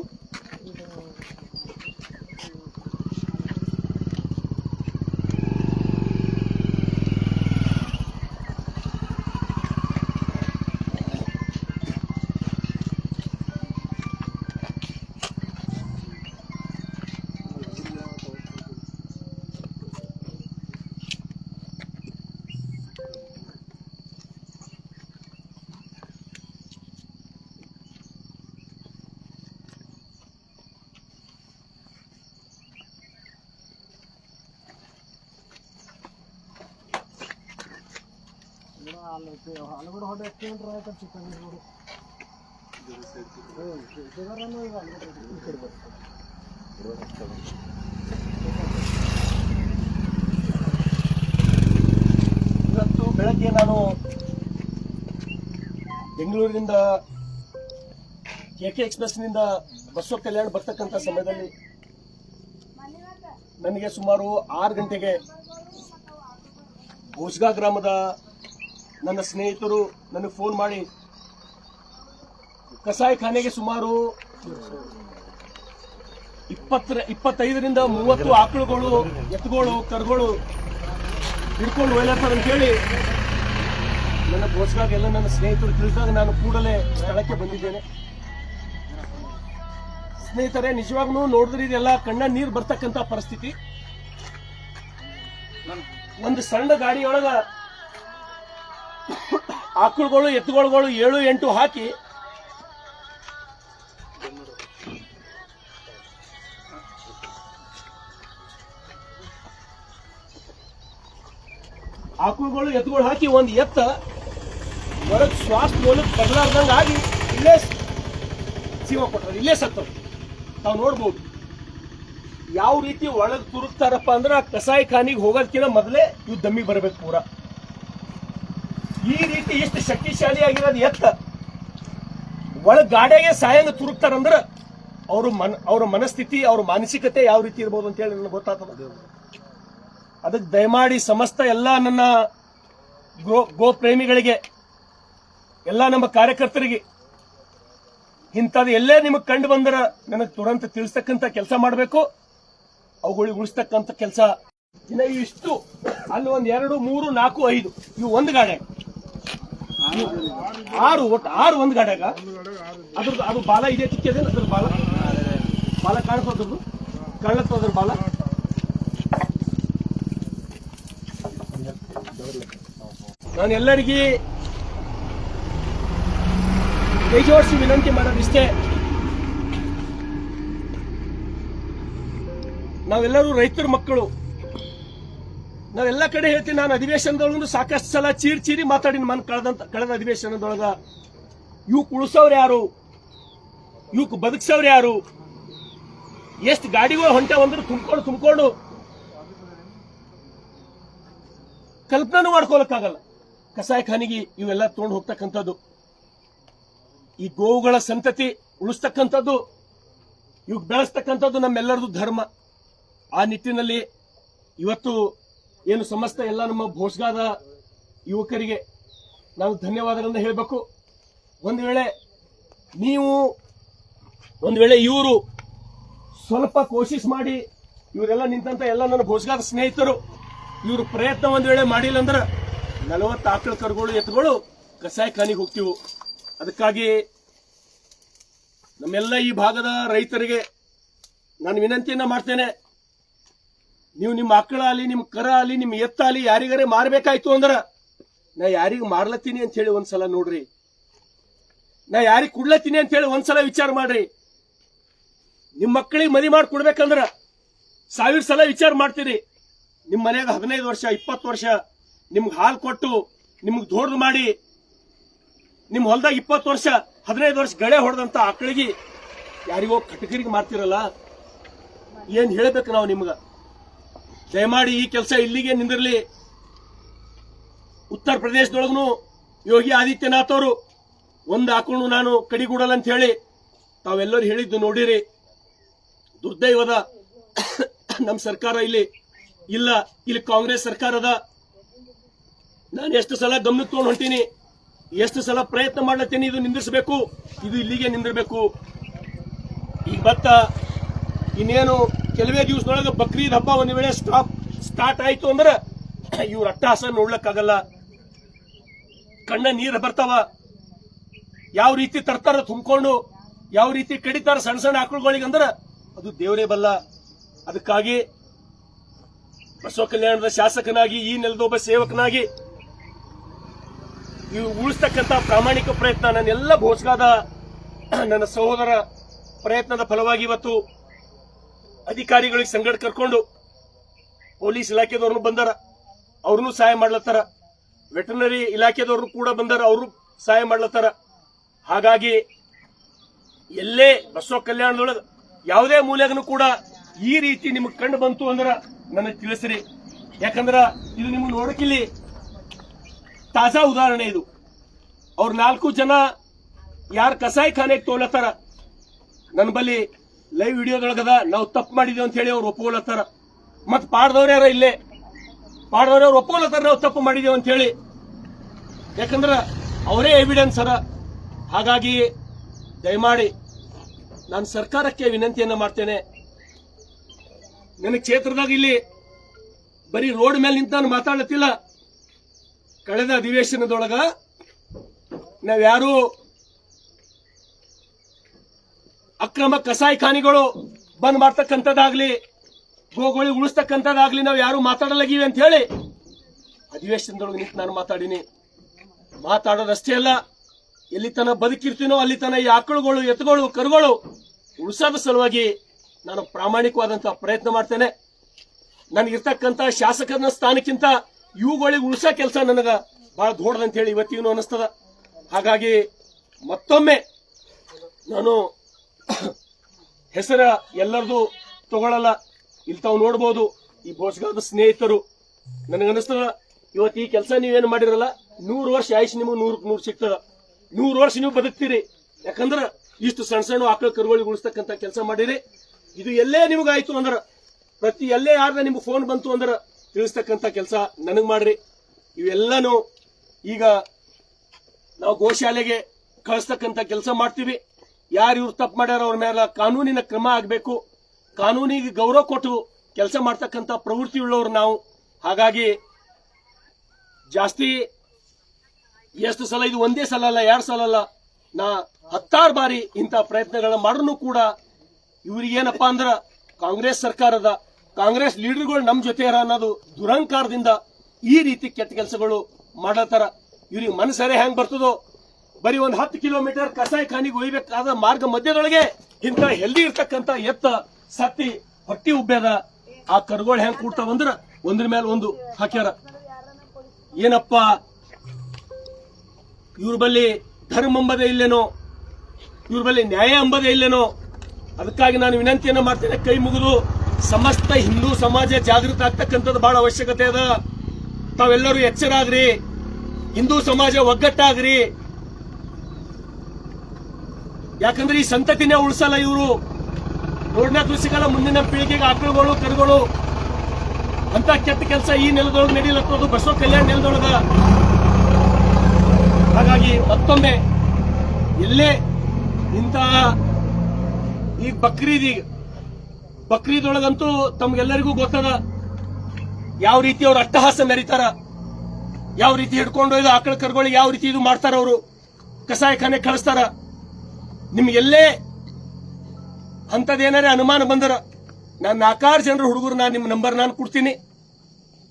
ಇವತ್ತು ಬೆಳಗ್ಗೆ ನಾನು ಬೆಂಗಳೂರಿನಿಂದ ಕೆಕೆ ಎಕ್ಸ್ಪ್ರೆಸ್ನಿಂದ ಬಸವ ಕಲ್ಯಾಣ ಬರ್ತಕ್ಕಂಥ ಸಮಯದಲ್ಲಿ ನನಗೆ ಸುಮಾರು 6 ಗಂಟೆಗೆ ಗೋಸ್ಗಾ ಗ್ರಾಮದ ನನ್ನ ಸ್ನೇಹಿತರು ನನಗೆ ಫೋನ್ ಮಾಡಿ ಕಸಾಯಿಖಾನೆಗೆ ಸುಮಾರು 25ರಿಂದ 30 ಆಕಳುಗಳು, ಎತ್ತುಗಳು, ಕರುಗಳು ಹಿಡ್ಕೊಂಡು ಒಯ್ಲತ್ತಾರ ಅಂತೇಳಿ ನನ್ನ ಬೋಸ್ಗಾಗ ಎಲ್ಲ ನನ್ನ ಸ್ನೇಹಿತರು ತಿಳಿದಾಗ ನಾನು ಕೂಡಲೇ ಸ್ಥಳಕ್ಕೆ ಬಂದಿದ್ದೇನೆ. ಸ್ನೇಹಿತರೆ, ನಿಜವಾಗ್ಲೂ ನೋಡಿದ್ರೆ ಇದೆಲ್ಲ ಕಣ್ಣ ನೀರು ಬರ್ತಕ್ಕಂತ ಪರಿಸ್ಥಿತಿ. ಒಂದು ಸಣ್ಣ ಗಾಡಿಯೊಳಗ ಆಕಳುಗಳು, ಎತ್ತುಗಳು 7-8 ಹಾಕಿ ಆಕಳುಗಳು, ಎತ್ತುಗಳು ಹಾಕಿ ಒಂದು ಎತ್ತ ಹೊರಗೆ ಶ್ವಾಸ ಮೂಲಕ ಬದಲಾರ್ದಂಗೆ ಆಗಿ ಇಲ್ಲೇ ಜೀವ ಕೊಟ್ಟರು, ಇಲ್ಲೇ ಸತ್ತರು. ತಾವು ನೋಡ್ಬೋದು ಯಾವ ರೀತಿ ಒಳಗೆ ತುರುಕ್ತಾರಪ್ಪ ಅಂದ್ರೆ ಆ ಕಸಾಯಿ ಖಾನಿಗೆ ಹೋಗೋದಕ್ಕಿಂತ ಮೊದಲೇ ಇವ್ ದಮ್ಮಿಗೆ ಬರಬೇಕು ಪೂರ. ಈ ರೀತಿ ಎಷ್ಟು ಶಕ್ತಿಶಾಲಿ ಆಗಿರೋದು ಎತ್ತ ಒಳಗ್ ಗಾಡಿಯಾಗೆ ಸಾಯಂಗ ತುರುಕ್ತಾರಂದ್ರ ಅವ್ರ ಮನಸ್ಥಿತಿ, ಅವ್ರ ಮಾನಸಿಕತೆ ಯಾವ ರೀತಿ ಇರ್ಬೋದು ಅಂತ ಹೇಳಿ ನನಗೆ ಗೊತ್ತಾಗ್ತದೆ. ಅದಕ್ಕೆ ದಯಮಾಡಿ ಸಮಸ್ತ ಎಲ್ಲ ನನ್ನ ಗೋ ಪ್ರೇಮಿಗಳಿಗೆ, ಎಲ್ಲ ನಮ್ಮ ಕಾರ್ಯಕರ್ತರಿಗೆ ಇಂಥದ್ದು ಎಲ್ಲೇ ನಿಮಗೆ ಕಂಡು ಬಂದರ ನನಗೆ ತುರಂತ ತಿಳಿಸ್ತಕ್ಕಂಥ ಕೆಲಸ ಮಾಡಬೇಕು, ಅವುಗಳಿಗೆ ಉಳಿಸ್ತಕ್ಕಂಥ ಕೆಲಸ. ಇನ್ನು ಇಷ್ಟು ಅಲ್ಲಿ 1 2 3 4 5 ಇವು ಒಂದು ಗಾಡಿ, 6 ಒಂದು ಗಾಡ್ಯಾಗ ಅದ್ರದ್ದು ಅದು ಬಾಲ ಇದೆ ತಿಕ್ಕಿದೆ. ಅದ್ರ ಬಾಲ ಕಾಣಿಸೋದ್ರದ್ದು ಕಾಣತ್ತದ್ರ ಬಾಲ. ನಾನು ಎಲ್ಲರಿಗೆ ಕೈ ಜೋಡಿಸಿ ವಿನಂತಿ ಮಾಡೋದಿಷ್ಟೇ, ನಾವೆಲ್ಲರೂ ರೈತರ ಮಕ್ಕಳು. ನಾವೆಲ್ಲ ಕಡೆ ಹೇಳ್ತೀನಿ, ನಾನು ಅಧಿವೇಶನದೊಳಗೂ ಸಾಕಷ್ಟು ಸಲ ಚೀರಿ ಮಾತಾಡಿನ ಕಳೆದ ಅಧಿವೇಶನದೊಳಗ ಇವಕ್ ಉಳಿಸೋರು ಯಾರು, ಇವಕ್ ಬದುಕ್ಸವ್ರು ಯಾರು, ಎಷ್ಟು ಗಾಡಿಗಳು ಹೊಂಟವಂದ್ರೆ ತುಂಬಿಕೊಂಡು ಕಲ್ಪನೂ ಮಾಡ್ಕೊಳಕ್ಕಾಗಲ್ಲ. ಕಸಾಯಿ ಖಾನಿಗೆ ಇವೆಲ್ಲ ತಗೊಂಡು ಹೋಗ್ತಕ್ಕಂಥದ್ದು, ಈ ಗೋವುಗಳ ಸಂತತಿ ಉಳಿಸ್ತಕ್ಕಂಥದ್ದು, ಇವ್ ಬೆಳೆಸ್ತಕ್ಕಂಥದ್ದು ನಮ್ಮೆಲ್ಲರದು ಧರ್ಮ. ಆ ನಿಟ್ಟಿನಲ್ಲಿ ಇವತ್ತು ಏನು ಸಮಸ್ತ ಎಲ್ಲ ನಮ್ಮ ಭೋಸ್ಗಾದ ಯುವಕರಿಗೆ ನಾನು ಧನ್ಯವಾದಗಳನ್ನು ಹೇಳಬೇಕು. ಒಂದು ವೇಳೆ ಇವರು ಸ್ವಲ್ಪ ಕೋಶಿಶ್ ಮಾಡಿ, ಇವರೆಲ್ಲ ನಿಂತಂತ ಎಲ್ಲ ನನ್ನ ಭೋಸ್ಗಾದ ಸ್ನೇಹಿತರು ಇವರು ಪ್ರಯತ್ನ ಒಂದು ವೇಳೆ ಮಾಡಿಲ್ಲ ಅಂದ್ರೆ 40 ಆಕಳ ಕರುಗಳು, ಎತ್ತುಗಳು ಕಸಾಯಿ ಖಾನಿಗೆ ಹೋಗ್ತೀವಿ. ಅದಕ್ಕಾಗಿ ನಮ್ಮೆಲ್ಲ ಈ ಭಾಗದ ರೈತರಿಗೆ ನಾನು ವಿನಂತಿಯನ್ನ ಮಾಡ್ತೇನೆ, ನೀವು ನಿಮ್ಮ ಆಕಳ ಆಗಲಿ, ನಿಮ್ಮ ಕರ ಆಗಲಿ, ನಿಮ್ಮ ಎತ್ತ ಆಗಲಿ ಯಾರಿಗಾರೆ ಮಾರ್ಬೇಕಾಯ್ತು ಅಂದ್ರ ನಾ ಯಾರಿಗೆ ಮಾರ್ಲತ್ತೀನಿ ಅಂತ ಹೇಳಿ ಒಂದ್ಸಲ ನೋಡ್ರಿ, ನಾ ಯಾರಿಗೆ ಕುಡ್ಲತ್ತೀನಿ ಅಂತ ಹೇಳಿ ಒಂದ್ಸಲ ವಿಚಾರ ಮಾಡ್ರಿ. ನಿಮ್ಮ ಮಕ್ಕಳಿಗೆ ಮದುವೆ ಮಾಡಿ ಕೊಡ್ಬೇಕಂದ್ರ 1000 ಸಲ ವಿಚಾರ ಮಾಡ್ತೀರಿ. ನಿಮ್ಮ ಮನೆಯಾಗ 15 ವರ್ಷ 20 ವರ್ಷ ನಿಮ್ಗೆ ಹಾಲು ಕೊಟ್ಟು ನಿಮ್ಗೆ ದೊಡ್ಡದು ಮಾಡಿ, ನಿಮ್ಮ ಹೊಲದಾಗ 20 ವರ್ಷ 15 ವರ್ಷ ಗಳೆ ಹೊಡೆದಂತ ಆಕಳಿಗೆ ಯಾರಿಗೋ ಕಟಕರಿಗೆ ಮಾರ್ತಿರಲ್ಲ, ಏನ್ ಹೇಳ್ಬೇಕು ನಾವು ನಿಮ್ಗ? ದಯಮಾಡಿ ಈ ಕೆಲಸ ಇಲ್ಲಿಗೆ ನಿಂದಿರಲಿ. ಉತ್ತರ ಪ್ರದೇಶದೊಳಗೂ ಯೋಗಿ ಆದಿತ್ಯನಾಥ್ ಅವರು ಒಂದು ಆಕಳು ನಾನು ಕಡಿಗೂಡಲ್ಲ ಅಂತ ಹೇಳಿ ತಾವೆಲ್ಲರೂ ಹೇಳಿದ್ದು ನೋಡಿರಿ. ದುರ್ದೈವದ ನಮ್ಮ ಸರ್ಕಾರ ಇಲ್ಲಿ ಕಾಂಗ್ರೆಸ್ ಸರ್ಕಾರದ. ನಾನು ಎಷ್ಟು ಸಲ ಗಮನಕ್ಕೆ ತಗೊಂಡು ಹೊಂಟೀನಿ, ಎಷ್ಟು ಸಲ ಪ್ರಯತ್ನ ಮಾಡ್ಲತ್ತೀನಿ, ಇದು ನಿಂದಿಸಬೇಕು, ಇದು ಇಲ್ಲಿಗೆ ನಿಂದಿರಬೇಕು. ಈಗ ಇನ್ನೇನು ಕೆಲವೇ ದಿವಸದೊಳಗೆ ಬಕ್ರೀದ್ ಹಬ್ಬ ಒಂದು ವೇಳೆ ಸ್ಟಾರ್ಟ್ ಆಯ್ತು ಅಂದ್ರೆ ಇವ್ರ ಅಟ್ಟಹಾಸ ನೋಡ್ಲಕ್ಕಾಗಲ್ಲ, ಕಣ್ಣ ನೀರು ಬರ್ತಾವ. ಯಾವ ರೀತಿ ತರ್ತಾರ ತುಂಬಿಕೊಂಡು, ಯಾವ ರೀತಿ ಕಡಿತಾರ ಸಣ್ಣ ಸಣ್ಣ ಆಕಳುಗಳಿಗೆ ಅಂದ್ರೆ ಅದು ದೇವರೇ ಬಲ್ಲ. ಅದಕ್ಕಾಗಿ ಬಸವ ಕಲ್ಯಾಣದ ಶಾಸಕನಾಗಿ, ಈ ನೆಲದೊಬ್ಬ ಸೇವಕನಾಗಿ ಇವು ಉಳಿಸ್ತಕ್ಕಂಥ ಪ್ರಾಮಾಣಿಕ ಪ್ರಯತ್ನ ನನ್ನೆಲ್ಲ ಭೋಸ್ಗಾದ ನನ್ನ ಸಹೋದರ ಪ್ರಯತ್ನದ ಫಲವಾಗಿ ಇವತ್ತು ಅಧಿಕಾರಿಗಳಿಗೆ ಸಂಗಡ ಕರ್ಕೊಂಡು ಪೊಲೀಸ್ ಇಲಾಖೆದವ್ರನ್ನು ಬಂದಾರ, ಅವ್ರನ್ನೂ ಸಹಾಯ ಮಾಡ್ಲತ್ತಾರ. ವೆಟರ್ನರಿ ಇಲಾಖೆದವ್ರು ಕೂಡ ಬಂದಾರ, ಅವರು ಸಹಾಯ ಮಾಡ್ಲತ್ತಾರ. ಹಾಗಾಗಿ ಎಲ್ಲೇ ಬಸವ ಕಲ್ಯಾಣದೊಳಗೆ ಯಾವುದೇ ಮೂಲೆಗೂ ಕೂಡ ಈ ರೀತಿ ನಿಮಗೆ ಕಂಡು ಬಂತು ಅಂದ್ರೆ ನನಗೆ ತಿಳಿಸ್ರಿ. ಯಾಕಂದ್ರ ಇದು ನಿಮ್ಗೆ ನೋಡಕ್ಕಿಲ್ಲಿ ತಾಜಾ ಉದಾಹರಣೆ. ಇದು ಅವ್ರ 4 ಜನ ಯಾರು ಕಸಾಯಿ ಖಾನೆಗೆ ತೋಲತ್ತಾರ, ನನ್ನ ಬಳಿ ಲೈವ್ ವಿಡಿಯೋದೊಳಗದ ನಾವು ತಪ್ಪು ಮಾಡಿದೀವಿ ಅಂತ ಹೇಳಿ ಅವ್ರು ಒಪ್ಕೊಳತ್ತಾರ. ಮತ್ ಪಾಡ್ದವ್ರ ಯಾರ ಇಲ್ಲೇ ಪಾಡ್ದವ್ರು ಒಪ್ಕೊಳತ್ತಾರ ನಾವು ತಪ್ಪು ಮಾಡಿದೀವಿ ಅಂತ ಹೇಳಿ. ಯಾಕಂದ್ರ ಅವರೇ ಎವಿಡೆನ್ಸ್ ಅರ. ಹಾಗಾಗಿ ದಯಮಾಡಿ ನಾನು ಸರ್ಕಾರಕ್ಕೆ ವಿನಂತಿಯನ್ನ ಮಾಡ್ತೇನೆ. ನನ್ನ ಕ್ಷೇತ್ರದಾಗ ಇಲ್ಲಿ ಬರೀ ರೋಡ್ ಮೇಲೆ ನಿಂತು ನಾನು ಮಾತಾಡತ್ತಿಲ್ಲ. ಕಳೆದ ಅಧಿವೇಶನದೊಳಗ ನಾವ್ಯಾರು ಅಕ್ರಮ ಕಸಾಯಿಖಾನಿಗಳು ಬಂದ್ ಮಾಡ್ತಕ್ಕಂಥದ್ದಾಗ್ಲಿ, ಗೋಗೋಳಿ ಉಳಿಸ್ತಕ್ಕಂಥದ್ದಾಗ್ಲಿ ನಾವು ಯಾರು ಮಾತಾಡಲಾಗಿವೆ ಅಂತ ಹೇಳಿ ಅಧಿವೇಶನದೊಳಗೆ ನಿಂತು ನಾನು ಮಾತಾಡೋದಷ್ಟೇ ಅಲ್ಲ, ಎಲ್ಲಿ ತನ ಬದುಕಿರ್ತೀನೋ ಅಲ್ಲಿ ತನ ಈ ಆಕಳುಗಳು, ಎತ್ತುಗಳು, ಕರುಗಳು ಉಳಿಸೋದ ಸಲುವಾಗಿ ನಾನು ಪ್ರಾಮಾಣಿಕವಾದಂತಹ ಪ್ರಯತ್ನ ಮಾಡ್ತೇನೆ. ನನಗಿರ್ತಕ್ಕಂಥ ಶಾಸಕನ ಸ್ಥಾನಕ್ಕಿಂತ ಇವುಗಳಿಗೆ ಉಳಿಸೋ ಕೆಲಸ ನನಗ ಬಹಳ ದೊಡ್ಡದಂತ ಹೇಳಿ ಇವತ್ತಿಗೂ ಅನಿಸ್ತದ. ಹಾಗಾಗಿ ಮತ್ತೊಮ್ಮೆ ನಾನು ಹೆಸರ ಎಲ್ಲರದು ತಗೊಳ್ಳಲ್ಲ. ಇಲ್ಲಿ ತಾವು ನೋಡ್ಬೋದು ಈ ಭೋಜಗಾದ ಸ್ನೇಹಿತರು. ನನಗನ್ನಿಸ್ತದ ಇವತ್ತು ಈ ಕೆಲಸ ನೀವೇನು ಮಾಡಿರಲ್ಲ, 100 ವರ್ಷ ಆಯುಷ್ ನಿಮಗೆ 100ಕ್ಕೆ 100 ಸಿಗ್ತದ. 100 ವರ್ಷ ನೀವು ಬದುಕ್ತೀರಿ. ಯಾಕಂದ್ರ ಇಷ್ಟು ಸಣ್ಣ ಸಣ್ಣ ಆಕಳ ಕರುಗಳಿಗೆ ಉಳಿಸ್ತಕ್ಕಂಥ ಕೆಲಸ ಮಾಡಿರಿ. ಇದು ಎಲ್ಲೇ ನಿಮಗಾಯ್ತು ಅಂದ್ರ, ಪ್ರತಿ ಎಲ್ಲೇ ಯಾರ ನಿಮ್ಗೆ ಫೋನ್ ಬಂತು ಅಂದ್ರ ತಿಳಿಸ್ತಕ್ಕಂಥ ಕೆಲಸ ನನಗ್ ಮಾಡ್ರಿ. ಇವೆಲ್ಲನೂ ಈಗ ನಾವು ಗೋಶಾಲೆಗೆ ಕಳಿಸ್ತಕ್ಕಂಥ ಕೆಲಸ ಮಾಡ್ತೀವಿ. ಯಾರು ಇವ್ರು ತಪ್ಪು ಮಾಡ್ಯಾರ ಅವ್ರ ಮೇಲೆ ಕಾನೂನಿನ ಕ್ರಮ ಆಗಬೇಕು. ಕಾನೂನಿಗೆ ಗೌರವ ಕೊಟ್ಟು ಕೆಲಸ ಮಾಡ್ತಕ್ಕಂಥ ಪ್ರವೃತ್ತಿ ಉಳ್ಳವರು ನಾವು. ಹಾಗಾಗಿ ಜಾಸ್ತಿ ಎಷ್ಟು ಸಲ, ಇದು ಒಂದೇ ಸಲ ಅಲ್ಲ, 2 ಸಲ ಅಲ್ಲ, ನಾ 10 ಬಾರಿ ಇಂಥ ಪ್ರಯತ್ನಗಳ ಮಾಡ್ರೂ ಕೂಡ ಇವ್ರಿಗೇನಪ್ಪಾ ಅಂದ್ರ ಕಾಂಗ್ರೆಸ್ ಸರ್ಕಾರದ ಕಾಂಗ್ರೆಸ್ ಲೀಡರ್ಗಳು ನಮ್ ಜೊತೆ ಇರ ಅನ್ನೋದು ದುರಹಂಕಾರದಿಂದ ಈ ರೀತಿ ಕೆಟ್ಟ ಕೆಲಸಗಳು ಮಾಡತ್ತಾರ. ಇವ್ರಿಗೆ ಮನಸ್ಸರೆ ಹೆಂಗ್ ಬರ್ತದೋ, ಬರೀ 10 ಕಿಲೋಮೀಟರ್ ಕಸಾಯಿಖಾನಿಗೆ ಒಯ್ಬೇಕಾದ ಮಾರ್ಗ ಮಧ್ಯದೊಳಗೆ ಇಂಥ ಹೆಲ್ದಿ ಇರ್ತಕ್ಕಂಥ ಎತ್ತ ಸತ್ತಿ ಹೊಟ್ಟಿ ಉಬ್ಬ್ಯದ ಆ ಕರುಗಳು ಹೆಂಗ್ ಕೂಡ್ತಾವಂದ್ರ ಒಂದ್ರ ಮೇಲೆ ಒಂದು ಹಾಕ್ಯಾರ. ಏನಪ್ಪ ಇವ್ರ ಬಲ್ಲಿ ಧರ್ಮ ಅಂಬದೇ ಇಲ್ಲೇನೋ, ಇವ್ರ ಬಲ್ಲಿ ನ್ಯಾಯ ಅಂಬದೇ ಇಲ್ಲೇನೋ. ಅದಕ್ಕಾಗಿ ನಾನು ವಿನಂತಿಯನ್ನ ಮಾಡ್ತೇನೆ, ಕೈ ಮುಗಿದು ಸಮಸ್ತ ಹಿಂದೂ ಸಮಾಜ ಜಾಗೃತ ಆಗ್ತಕ್ಕಂಥದ್ದು ಬಹಳ ಅವಶ್ಯಕತೆ ಅದ. ತಾವೆಲ್ಲರೂ ಎಚ್ಚರಾಗ್ರಿ, ಹಿಂದೂ ಸಮಾಜ ಒಗ್ಗಟ್ಟಾಗ್ರಿ. ಯಾಕಂದ್ರೆ ಈ ಸಂತತಿನೇ ಉಳಿಸಲ್ಲ ಇವರು. ನೋಡ್ನ ಕೃಷಿಕರ ಮುಂದಿನ ಪೀಳಿಗೆಗೆ ಆಕಳುಗಳು, ಕರುಗಳು ಅಂತ ಕೆಟ್ಟ ಕೆಲಸ ಈ ನೆಲದೊಳಗೆ ನಡೀಲತ್ತದು, ಬಸವ ಕಲ್ಯಾಣ ನೆಲದೊಳಗ. ಹಾಗಾಗಿ ಮತ್ತೊಮ್ಮೆ ಎಲ್ಲೇ ಇಂತಹ ಈಗ ಬಕ್ರೀದೊಳಗಂತೂ ತಮ್ಗೆಲ್ಲರಿಗೂ ಗೊತ್ತದ ಯಾವ ರೀತಿ ಅವ್ರು ಅಟ್ಟಹಾಸ ಮೆರೀತಾರ, ಯಾವ ರೀತಿ ಹಿಡ್ಕೊಂಡು ಇದು ಆಕಳ ಕರುಗಳಿಗೆ ಯಾವ ರೀತಿ ಇದು ಮಾಡ್ತಾರ, ಅವರು ಕಸಾಯಿಖಾನೆ ಕಳಿಸ್ತಾರ. ನಿಮ್ಗೆಲ್ಲೇ ಅಂತದೇನಾರೇ ಅನುಮಾನ ಬಂದರ ನಾನು 4 ಜನರ ಹುಡುಗರು ನಾನು ನಿಮ್ಮ ನಂಬರ್ ನಾನು ಕೊಡ್ತೀನಿ.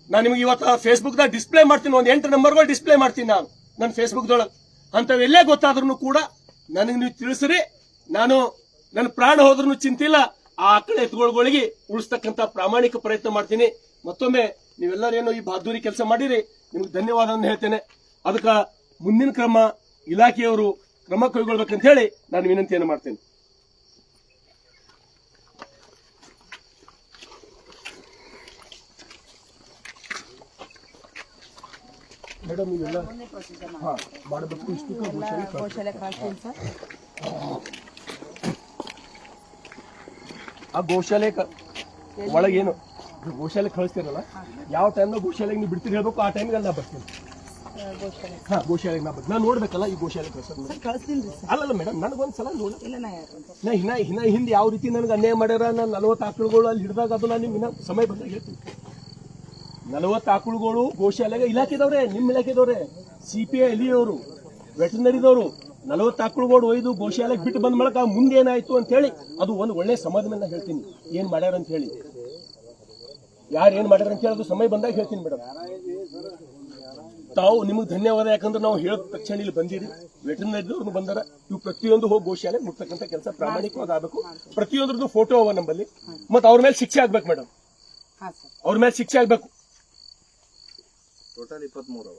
ನಾನು ನಿಮ್ಗೆ ಇವತ್ತು ಫೇಸ್ಬುಕ್ದಾಗ ಡಿಸ್ಪ್ಲೇ ಮಾಡ್ತೀನಿ, ಒಂದು 8 ನಂಬರ್ಗಳು ಡಿಸ್ಪ್ಲೇ ಮಾಡ್ತೀನಿ ನಾನು ನನ್ನ ಫೇಸ್ಬುಕ್ದೊಳಗೆ. ಅಂಥವೆಲ್ಲೇ ಗೊತ್ತಾದ್ರೂ ಕೂಡ ನನಗೆ ನೀವು ತಿಳಿಸ್ರಿ. ನಾನು ನನ್ನ ಪ್ರಾಣ ಹೋದ್ರೂ ಚಿಂತಿಲ್ಲ, ಆ ಆಕಳ ಎತ್ತುಗಳಿಗೆ ಉಳಿಸ್ತಕ್ಕಂಥ ಪ್ರಾಮಾಣಿಕ ಪ್ರಯತ್ನ ಮಾಡ್ತೀನಿ. ಮತ್ತೊಮ್ಮೆ ನೀವೆಲ್ಲರೇನು ಈ ಬಹದ್ದೂರಿ ಕೆಲಸ ಮಾಡಿರಿ, ನಿಮ್ಗೆ ಧನ್ಯವಾದ ಹೇಳ್ತೇನೆ. ಅದಕ್ಕೆ ಮುಂದಿನ ಕ್ರಮ ಇಲಾಖೆಯವರು ಕ್ರಮ ಕೈಗೊಳ್ಬೇಕಂತ ಹೇಳಿ ನಾನು ವಿನಂತಿಯನ್ನು ಮಾಡ್ತೇನೆ. ಮೇಡಮ್ ಇವೆಲ್ಲ ಮಾಡಬೇಕು. ಇಷ್ಟು ಗೋಶಾಲೆ ಕಳಿಸ್ತೀನಿ ಸರ್. ಆ ಗೋಶಾಲೆ ಒಳಗೇನು ಗೋಶಾಲೆ ಕಳಿಸ್ತೀರಲ್ಲ, ಯಾವ ಟೈಮ್ನಾಗ ಗೋಶಾಲೆಗೆ ನೀವು ಬಿಡ್ತೀರಿ ಹೇಳ್ಬೇಕು, ಆ ಟೈಮ್ಗೆ ನಾ ಬರ್ತೀನಿ. ಹಾ, ಗೋಶಾಲೆಗೆ ನಾ ಬರ್ತೀನಿ. ನಾನು ನೋಡ್ಬೇಕಲ್ಲ ಈ ಗೋಶಾಲೆ ಕಳಿಸ್ತೀನಿ ಸರ್. ಅಲ್ಲಲ್ಲ ಮೇಡಮ್, ನನಗೊಂದ್ಸಲ ನೋಡಿ ಇಲ್ಲ ನಾ ಯಾರು ಹಿನ್ನ ಹಿಂದೆ ಯಾವ ರೀತಿ ನನಗೆ ಅನ್ಯಾಯ ಮಾಡ್ಯಾರ. ನಾನು 40 ಆಕಳುಗಳು ಅಲ್ಲಿ ಹಿಡಿದಾಗ ಅದು ನಾನು ನಿಮ್ಗೆ ಸಮಯ ಬಂದಾಗ ಹೇಳ್ತೀನಿ. 40 ಆಕಳುಗಳು ಗೋಶಾಲೆಗೆ ಇಲಾಖೆದವ್ರೆ, ನಿಮ್ಮ ಇಲಾಖೆದವ್ರೆ, CPI ಎಲಿಯವರು, ವೆಟರ್ನರಿದವರು 40 ಆಕಳುಗಳು ಒಯ್ದು ಗೋಶಾಲೆಗೆ ಬಿಟ್ಟು ಬಂದ ಮೂಲಕ ಮುಂದೆ ಏನಾಯ್ತು ಅಂತ ಹೇಳಿ ಅದು ಒಂದು ಒಳ್ಳೆ ಸಮಾಜ ಮೇಲೆ ಹೇಳ್ತೀನಿ ಏನ್ ಮಾಡ್ಯಾರ ಅಂತ ಹೇಳಿ, ಯಾರು ಏನ್ ಮಾಡ್ಯಾರ ಅಂತ ಹೇಳಿ ಅದು ಸಮಯ ಬಂದಾಗ ಹೇಳ್ತೀನಿ. ಮೇಡಮ್ ತಾವು ನಿಮಗೆ ಧನ್ಯವಾದ. ಯಾಕಂದ್ರೆ ನಾವು ಹೇಳಿದ ತಕ್ಷಣ ಇಲ್ಲಿ ಬಂದಿರಿ, ವೆಟರ್ನರಿದವ್ರು ಬಂದಾರ. ಇವು ಪ್ರತಿಯೊಂದು ಹೋಗಿ ಗೋಶಾಲೆ ಮುಟ್ತಕ್ಕಂಥ ಕೆಲಸ ಪ್ರಾಮಾಣಿಕವಾಗಿ ಆಗಬೇಕು. ಪ್ರತಿಯೊಂದ್ರದ್ದು ಫೋಟೋ ಅವ ನಮ್ಮಲ್ಲಿ, ಮತ್ತೆ ಅವ್ರ ಮೇಲೆ ಶಿಕ್ಷೆ ಆಗ್ಬೇಕು ಮೇಡಮ್, ಅವ್ರ ಮೇಲೆ ಶಿಕ್ಷೆ ಆಗ್ಬೇಕು. ಟೋಟಲ್ 23 ಅವ.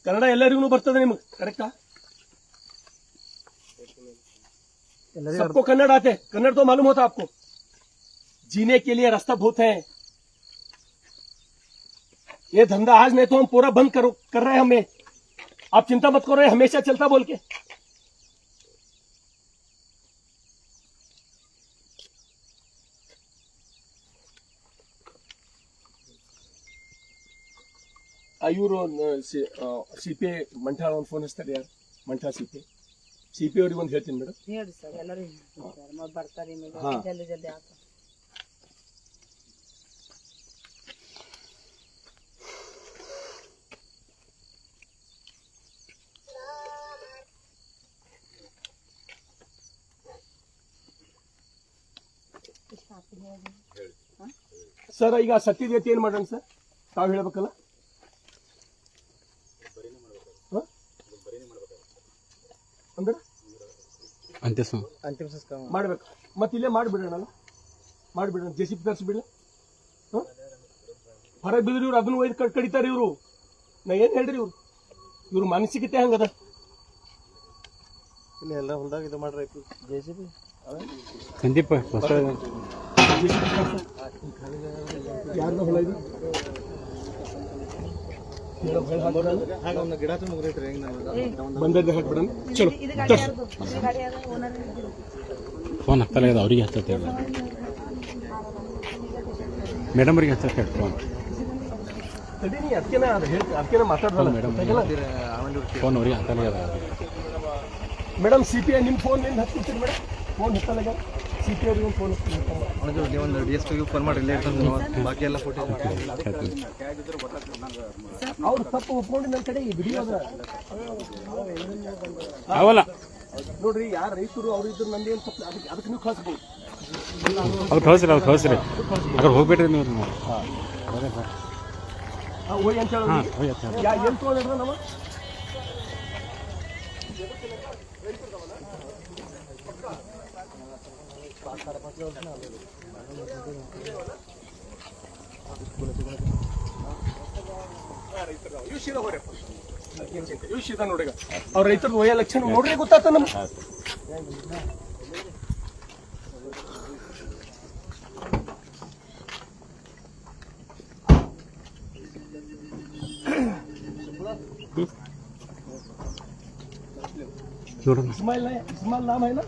ಕನ್ನಡ ಎಲ್ಲರಿಗೂ ಬರ್ತದೆ ನಿಮ್ಗೆ ಕರೆಕ್ಟಾ? सबको कन्नड़ आते, कन्नड़ तो मालूम होता आपको. जीने के लिए रास्ता बहुत है. ये धंधा आज नहीं तो हम पूरा बंद कर रहे हैं. हमें आप चिंता मत करो, हमेशा चलता बोल के. ಇವರು CPI ಮಂಠ ಒಂದು ಫೋನ್ ಹಚ್ತಾರೆ ಯಾರು, ಮಂಠ CPI CP ಅವ್ರಿಗೆ ಒಂದು ಹೇಳ್ತೀನಿ ಮೇಡಮ್. ಹೇಳ್ರಿ ಸರ್, ಎಲ್ಲರೂ ಬರ್ತಾರೆ ಹಾ. ಜಲ್ದಿ ಜಲ್ದಿ ಆತ. ಸರ್ ಈಗ ಸತ್ಯದ ಏನ್ ಮಾಡೋಣ ಸರ್, ತಾವು ಹೇಳ್ಬೇಕಲ್ಲ. ಅಂದ್ರೆ ಅಂತಿಮ ಸಂಸ್ಕಾರ ಮಾಡ್ಬೇಕು, ಮತ್ತೆ ಇಲ್ಲೇ ಮಾಡಿಬಿಡೋಣಲ್ಲ, ಮಾಡಿಬಿಡೋಣ. JCB ತರಿಸ್ಬಿಡ, ಹೊರಗೆ ಬಿದ್ರಿ ಇವ್ರು ಅದನ್ನ ಒಯ್ದು ಕಡಿತಾರೆ ಇವರು. ನಾ ಏನ್ ಹೇಳ್ರಿ, ಇವ್ರ ಮಾನಸಿಕತೆ ಹಂಗದ. ಇಲ್ಲಿ ಎಲ್ಲ ಹೊಲ್ದಾಗ ಇದು ಮಾಡ್ರಿ JCB ಸಂದೀಪ್ ಯಾರ್ದ ಹೊಲ ಇದು? ಗಿಡ ಮುಗ್ದೈತ್ರಿ ಹೆಂಗ್ ಬಂದದ್ದು ಹಾಕ್ಬಿಡೋಣ. ಚಲೋ ಇದು ಗಾಡಿ ಯಾರ್ದು? ಈ ಗಾಡಿ ಯಾರ್ದು? ಓನರ್ ಇದ್ದೀರಿ? ಫೋನ್ ಹತ್ತಲ್ಲ ಅವ್ರಿಗೆ ಹಚ್ಚತ್ತೆ ಮೇಡಮ್ ಅವ್ರಿಗೆ ಹಚ್ಚತ್ತೆ ಫೋನ್. ತಡೀನಿ, ಅದಕ್ಕೇನ ಅದು ಹೇಳ್ತೀನಿ, ಅದಕ್ಕೇನ ಮಾತಾಡ್ದಲ್ಲ ಮೇಡಮ್ ಫೋನ್ ಅವ್ರಿಗೆ ಹತ್ತಲ್ಲ. ಮೇಡಮ್ CP ನಿಮ್ಮ ಫೋನ್ ನಿಂದ ಹಚ್ಚಿರ್ತೀರಿ ಮೇಡಮ್, ಫೋನ್ ಹತ್ತಲ್ಲ. CP ಅವ್ರಿಗೆ ಒಂದು ಫೋನ್ ಹಚ್ತೀನಿ. ಒಂದು DSP ಫೋನ್ ಮಾಡಿ ಇಲ್ಲೇ ಬಾಕಿ ಎಲ್ಲ ಫೋಟೋ ಅವ್ರು ತಪ್ಪು ಒಪ್ಕೊಂಡು ನನ್ನ ಕಡೆ ಈ ವಿಡಿಯೋ ಅದ ಅವಲ್ಲ ನೋಡ್ರಿ. ಯಾರು ರೈತರು ಅವ್ರು ಇದ್ರು ನಂದೇನು ತಪ್ಪು, ಅದಕ್ಕೆ ನೀವು ಕಳಿಸ್ಬೋದು. ಅವ್ರು ಕಳಿಸ್ರಿ ಅದ್ರ ಹೋಗ್ಬೇಡ್ರಿ ನೀವು. ಹೋಗಿ ಅಂತ ಹೇಳಿ ಏನು ತೊಗೊಂಡ್ರ ನಮ್ಮ ನೋಡ್ರಿ. ಅವ್ರ ರೈತರು ಒಯ್ಯ ಲಕ್ಷಣ ನೋಡ್ರಿ, ಗೊತ್ತಾತ ನಮ್ इस्माइल नाम है ना.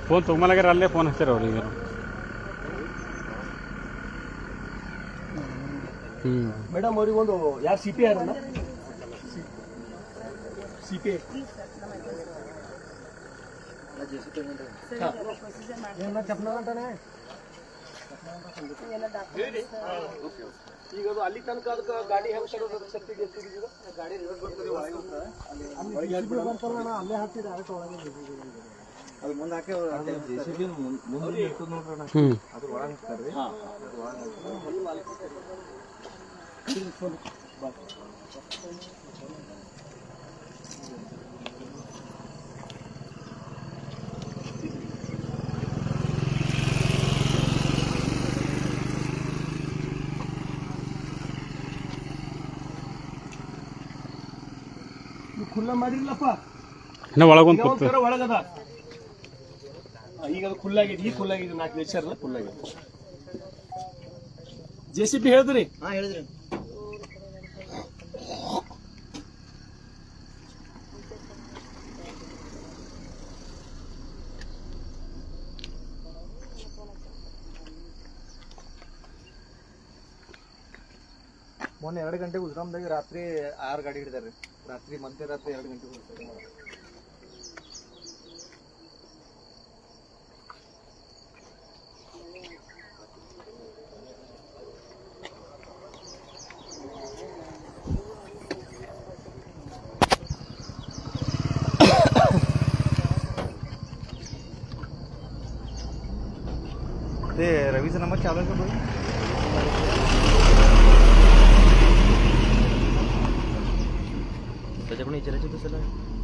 ಫೋನ್ ತೊಗೊಂಬಲಾಗ್ಯಾರ, ಅಲ್ಲೇ ಫೋನ್ ಹಚ್ಚಾರ ಅವ್ರಿಗೆ. ಮೇಡಮ್ ಅವ್ರಿಗೆ ಒಂದು ಯಾರು CP ಯಾರಲ್ಲ, CP ಈಗ ಅದು ಅಲ್ಲಿ ತನಕ ಅದಕ್ಕೆ ಗಾಡಿ ಹೆಂಗ್ ಸಡೋದು ಸತ್ತಿಗೆ ಗಾಡಿ ಅಲ್ಲೇ ಹಾಕ್ತಿದ್ರೆ ಅದಕ್ಕೆ ಒಳಗೆ ಅದು ಮುಂದೆ ಹಾಕಿ JCB ಮುಂದೆ ಇರ್ತದೆ ನೋಡ್ರಣ, ಅದ್ರ ಒಳಗೆ ಹಾಕ್ತಾರ್ರಿ. ಖುಲ್ಲ ಮಾಡಿರ್ಲಪ್ಪ, ಒಳಗೊಂದು ಕೂತು ಒಳಗದ. ಈಗ ಅದು ಖುಲ್ಲಾಗಿದೆ, ಈ ಖುಲ್ಲಾಗಿದೆ, 4 ನೇಚರ್ಲ ಖುಲ್ಲಾಗಿದೆ. JCB ಹೇಳಿದ್ರಿ? ಹಾ ಹೇಳಿದ್ರಿ. ಮೊನ್ನೆ 2 ಗಂಟೆಗೆ ಉಜ್ರಾಮ್ದಾಗ ರಾತ್ರಿ 6 ಗಾಡಿ ಹಿಡಿದಾರ್ರಿ. ರಾತ್ರಿ ಮಧ್ಯರಾತ್ರಿ 2 ಗಂಟೆಗೆ ते रवीचा नंबर चालू आहे का बघ. त्याच्याकडून विचारायचं होतं सर.